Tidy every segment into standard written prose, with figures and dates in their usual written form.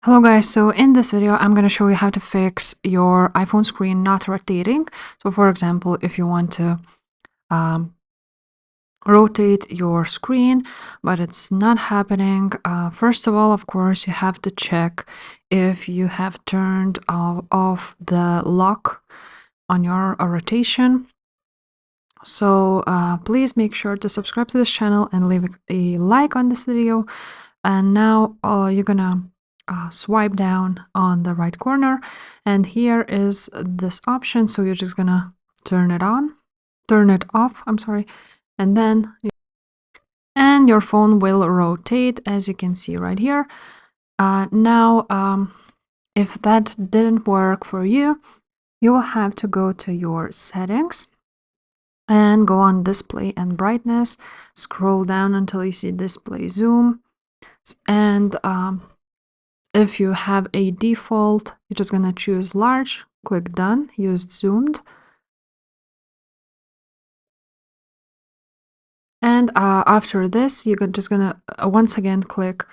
Hello guys, so in this video I'm going to show you how to fix your iPhone screen not rotating. So for example, if you want to um, rotate your screen but it's not happening, first of all, of course, you have to check if you have turned off the lock on your rotation. So please make sure to subscribe to this channel and leave a like on this video. And now you're gonna swipe down on the right corner, and here is this option. So you're just gonna turn it off, I'm sorry, and then your phone will rotate, as you can see right here. Now if that didn't work for you, you will have to go to your settings and go on display and brightness, scroll down until you see display zoom, and if you have a default, you're just gonna choose large, click done, use zoomed, and after this you're just gonna once again click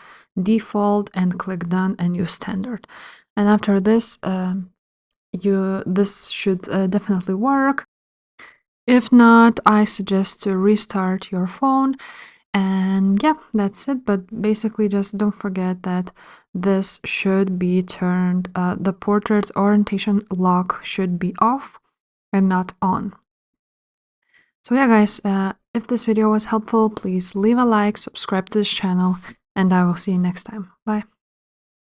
default and click done and use standard. And after this this should definitely work. If not, I suggest to restart your phone. And yeah, that's it. But basically, just don't forget that this should be turned, the portrait orientation lock should be off and not on. So yeah, guys, if this video was helpful, please leave a like, subscribe to this channel, and I will see you next time. Bye.